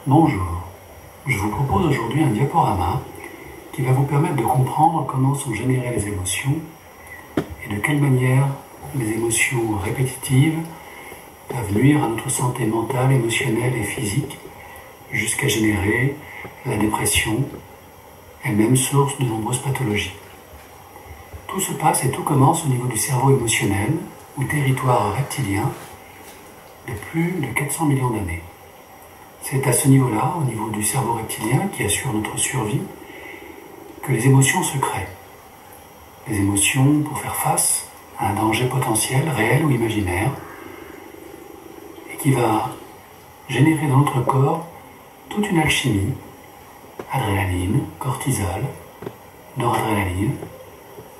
Bonjour, je vous propose aujourd'hui un diaporama qui va vous permettre de comprendre comment sont générées les émotions et de quelle manière les émotions répétitives peuvent nuire à notre santé mentale, émotionnelle et physique jusqu'à générer la dépression, elle-même source de nombreuses pathologies. Tout se passe et tout commence au niveau du cerveau émotionnel ou territoire reptilien de plus de 400 millions d'années. C'est à ce niveau-là, au niveau du cerveau reptilien qui assure notre survie, que les émotions se créent. Les émotions pour faire face à un danger potentiel, réel ou imaginaire, et qui va générer dans notre corps toute une alchimie, adrénaline, cortisol, noradrénaline,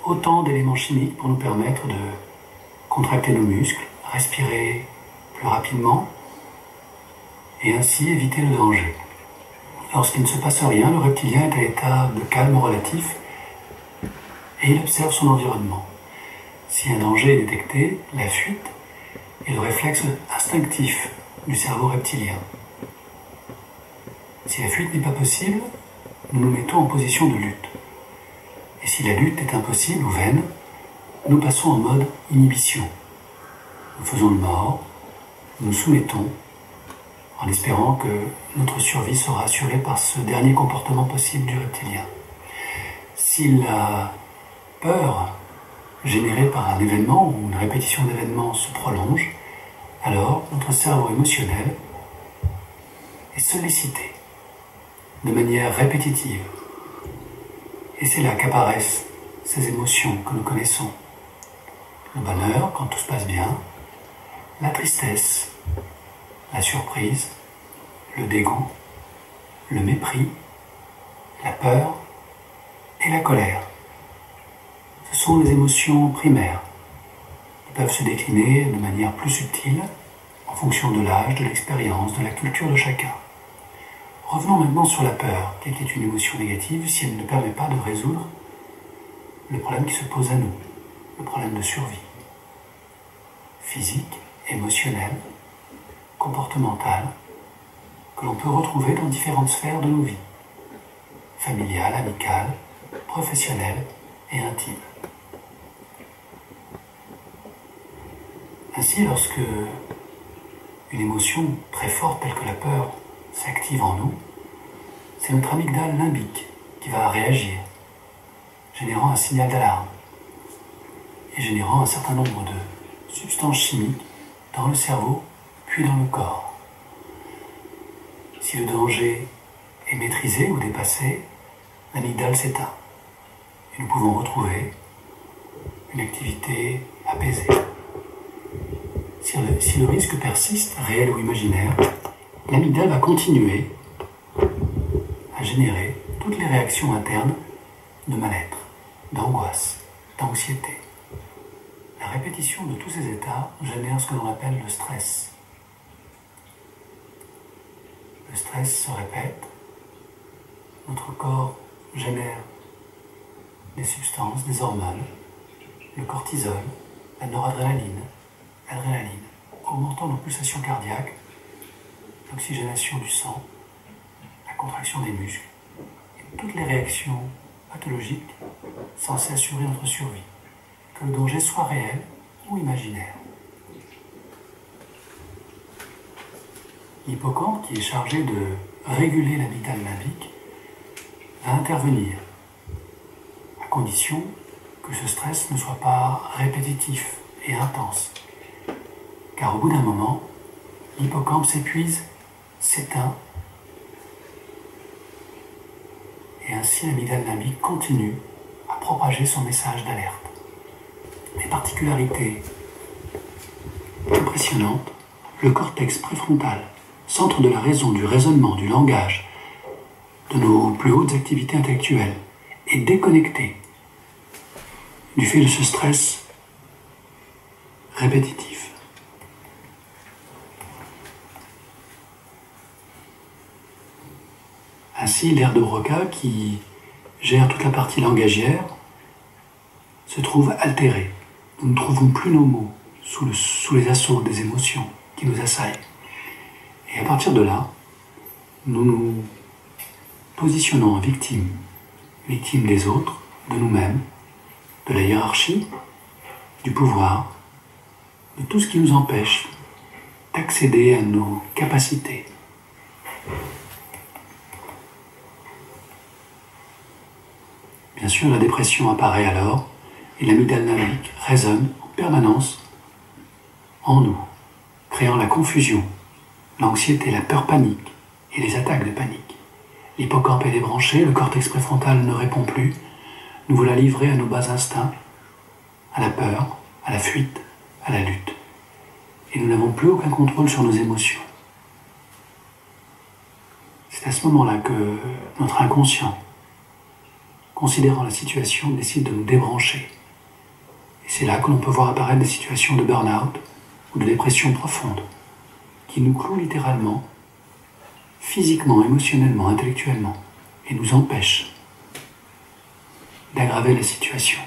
autant d'éléments chimiques pour nous permettre de contracter nos muscles, respirer plus rapidement, et ainsi éviter le danger. Lorsqu'il ne se passe rien, le reptilien est à l'état de calme relatif et il observe son environnement. Si un danger est détecté, la fuite est le réflexe instinctif du cerveau reptilien. Si la fuite n'est pas possible, nous nous mettons en position de lutte. Et si la lutte est impossible ou vaine, nous passons en mode inhibition. Nous faisons le mort, nous soumettons, en espérant que notre survie sera assurée par ce dernier comportement possible du reptilien. Si la peur générée par un événement ou une répétition d'événements se prolonge, alors notre cerveau émotionnel est sollicité de manière répétitive. Et c'est là qu'apparaissent ces émotions que nous connaissons. Le bonheur, quand tout se passe bien, la tristesse, la surprise, le dégoût, le mépris, la peur et la colère. Ce sont les émotions primaires qui peuvent se décliner de manière plus subtile en fonction de l'âge, de l'expérience, de la culture de chacun. Revenons maintenant sur la peur, qui est une émotion négative si elle ne permet pas de résoudre le problème qui se pose à nous, le problème de survie, physique, émotionnel, comportementale, que l'on peut retrouver dans différentes sphères de nos vies, familiale, amicale, professionnelle et intime. Ainsi, lorsque une émotion très forte telle que la peur s'active en nous, c'est notre amygdale limbique qui va réagir, générant un signal d'alarme et générant un certain nombre de substances chimiques dans le cerveau puis dans le corps. Si le danger est maîtrisé ou dépassé, l'amygdale s'éteint et nous pouvons retrouver une activité apaisée. Si le risque persiste, réel ou imaginaire, l'amygdale va continuer à générer toutes les réactions internes de mal-être, d'angoisse, d'anxiété. La répétition de tous ces états génère ce que l'on appelle le stress. Le stress se répète, notre corps génère des substances, des hormones, le cortisol, la noradrénaline, l'adrénaline, augmentant nos pulsations cardiaques, l'oxygénation du sang, la contraction des muscles, et toutes les réactions pathologiques censées assurer notre survie, que le danger soit réel ou imaginaire. L'hippocampe, qui est chargé de réguler l'amygdale limbique, va intervenir, à condition que ce stress ne soit pas répétitif et intense. Car au bout d'un moment, l'hippocampe s'épuise, s'éteint, et ainsi l'amygdale limbique continue à propager son message d'alerte. Les particularités impressionnantes, le cortex préfrontal, centre de la raison, du raisonnement, du langage, de nos plus hautes activités intellectuelles, est déconnecté du fait de ce stress répétitif. Ainsi, l'aire de Broca, qui gère toute la partie langagière, se trouve altérée. Nous ne trouvons plus nos mots sous les assauts des émotions qui nous assaillent. Et à partir de là, nous nous positionnons en victime, victime des autres, de nous-mêmes, de la hiérarchie, du pouvoir, de tout ce qui nous empêche d'accéder à nos capacités. Bien sûr, la dépression apparaît alors et l'amygdale limbique résonne en permanence en nous, créant la confusion, l'anxiété, la peur panique et les attaques de panique. L'hippocampe est débranché, le cortex préfrontal ne répond plus. Nous voilà livrés à nos bas instincts, à la peur, à la fuite, à la lutte. Et nous n'avons plus aucun contrôle sur nos émotions. C'est à ce moment-là que notre inconscient, considérant la situation, décide de nous débrancher. Et c'est là que l'on peut voir apparaître des situations de burn-out ou de dépression profonde, qui nous clouent littéralement, physiquement, émotionnellement, intellectuellement, et nous empêchent d'aggraver la situation.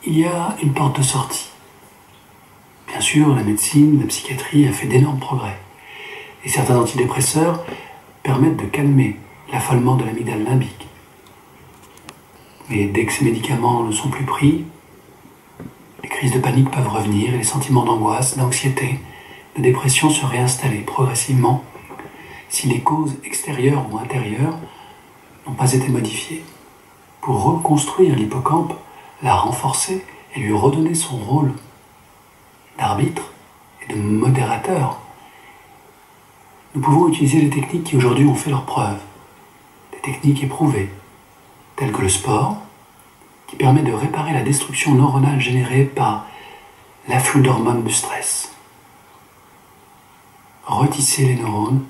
Il y a une porte de sortie. Bien sûr, la médecine, la psychiatrie a fait d'énormes progrès. Et certains antidépresseurs permettent de calmer l'affolement de l'amygdale limbique. Mais dès que ces médicaments ne sont plus pris, les crises de panique peuvent revenir et les sentiments d'angoisse, d'anxiété, de dépression se réinstaller progressivement si les causes extérieures ou intérieures n'ont pas été modifiées. Pour reconstruire l'hippocampe, la renforcer et lui redonner son rôle d'arbitre et de modérateur, nous pouvons utiliser les techniques qui aujourd'hui ont fait leurs preuves, des techniques éprouvées, telles que le sport, qui permet de réparer la destruction neuronale générée par l'afflux d'hormones du stress. Retisser les neurones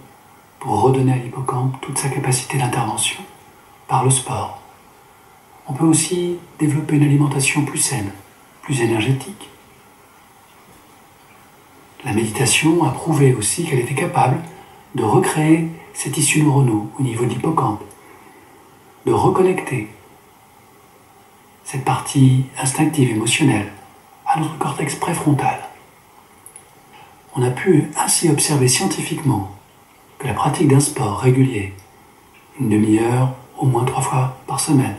pour redonner à l'hippocampe toute sa capacité d'intervention par le sport. On peut aussi développer une alimentation plus saine, plus énergétique. La méditation a prouvé aussi qu'elle était capable de recréer ces tissus neuronaux au niveau de l'hippocampe, de reconnecter cette partie instinctive, émotionnelle, à notre cortex préfrontal. On a pu ainsi observer scientifiquement que la pratique d'un sport régulier, une demi-heure, au moins 3 fois par semaine,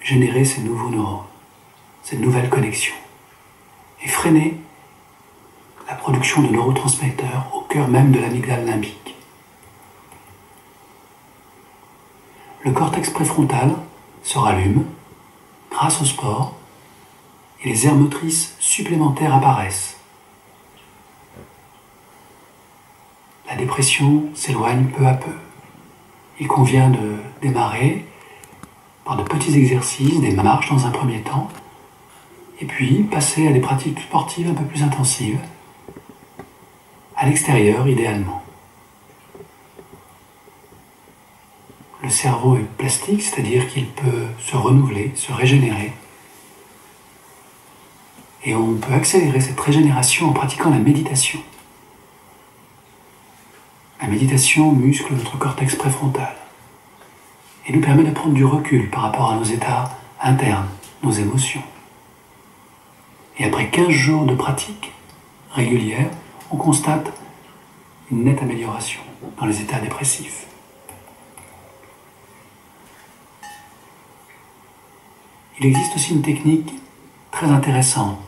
générait ces nouveaux neurones, cette nouvelle connexion, et freiner la production de neurotransmetteurs au cœur même de l'amygdale limbique. Le cortex préfrontal se rallume grâce au sport et les aires motrices supplémentaires apparaissent. La dépression s'éloigne peu à peu. Il convient de démarrer par de petits exercices, des marches dans un premier temps, et puis passer à des pratiques sportives un peu plus intensives, à l'extérieur idéalement. Le cerveau est plastique, c'est-à-dire qu'il peut se renouveler, se régénérer. Et on peut accélérer cette régénération en pratiquant la méditation. La méditation muscle notre cortex préfrontal et nous permet de prendre du recul par rapport à nos états internes, nos émotions. Et après 15 jours de pratique régulière, on constate une nette amélioration dans les états dépressifs. Il existe aussi une technique très intéressante,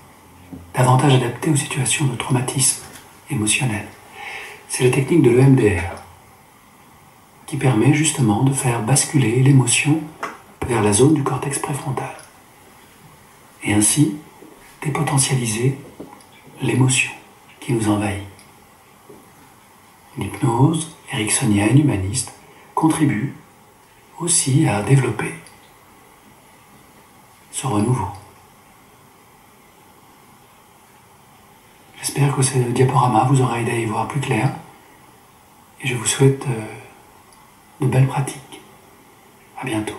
davantage adaptée aux situations de traumatisme émotionnel. C'est la technique de l'EMDR, qui permet justement de faire basculer l'émotion vers la zone du cortex préfrontal, et ainsi dépotentialiser l'émotion qui nous envahit. L'hypnose ericksonienne humaniste contribue aussi à développer ce renouveau. J'espère que ce diaporama vous aura aidé à y voir plus clair et je vous souhaite de belles pratiques. À bientôt.